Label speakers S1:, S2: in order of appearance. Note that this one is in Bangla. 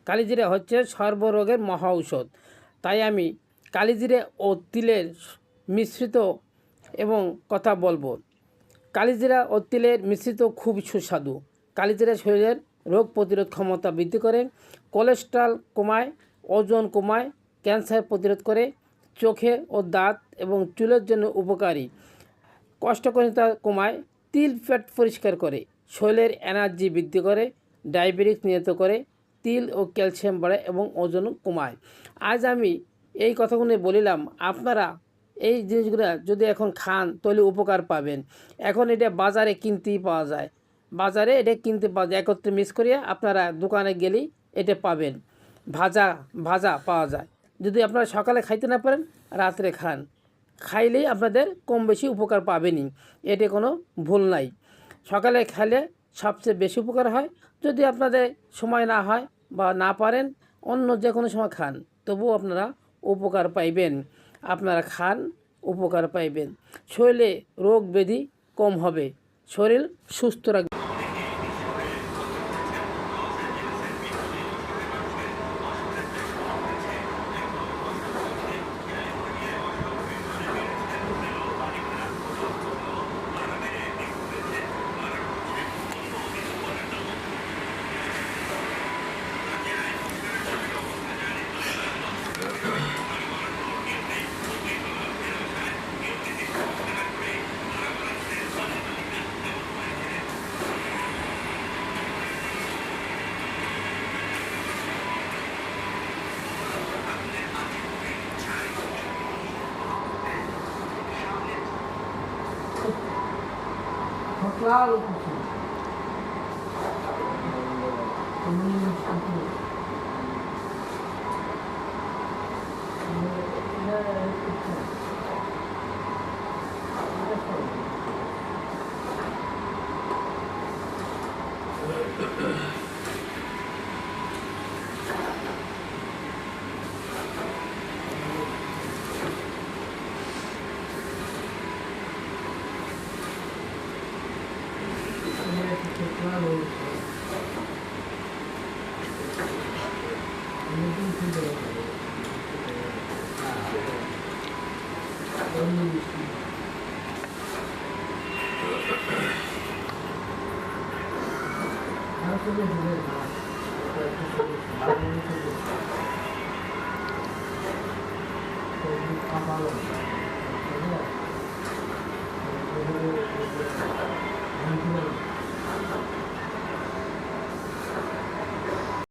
S1: কালিজিরা হচ্ছে সর্বরোগের মহা ঔষধ। তাই আমি কালিজিরা ও তিলের মিশ্রিত এবং কথা বলবো। কালিজিরা ও তিলের মিশ্রিত খুব সুস্বাদু। কালিজিরা শরীরের রোগ প্রতিরোধ ক্ষমতা বৃদ্ধি করে, কোলেস্ট্রল কমায়, ওজন কমায়, ক্যান্সার প্রতিরোধ করে, চোখে ও দাঁত এবং চুলের জন্য উপকারী, কোষ্ঠকাঠিন্য কমায়, তিল পেট পরিষ্কার করে, শরীরের এনার্জি বৃদ্ধি করে, ডায়াবেটিস নিয়ন্ত্রণ করে, তিল ও ক্যালসিয়াম বাড়ায় এবং ওজন কমায়। আজ আমি এই কথাগুলো বলিলাম, আপনারা এই জিনিসগুলো যদি এখন খান তাহলে উপকার পাবেন। এখন এটা বাজারে কিনতেই পাওয়া যায়, বাজারে এটা কিনতে পাওয়া যায়, একত্রে মিক্স করিয়া আপনারা দোকানে গেলেই এটা পাবেন। ভাজা ভাজা পাওয়া যায়। যদি আপনারা সকালে খাইতে না পারেন, রাত্রে খান, খাইলেই আপনাদের কম বেশি উপকার পাবেনই, এতে কোনো ভুল নাই। সকালে খেলে সবচেয়ে বেশি উপকার হয়। যদি আপনাদের সময় না হয় বা না পারেন, অন্য যে কোনো সময় খান, তবুও আপনারা উপকার পাইবেন। আপনারা খান, উপকার পাইবেন, শরীরে রোগ ব্যাধি কম হবে, শরীর সুস্থ রাখবে। Claro que sim. Gracias.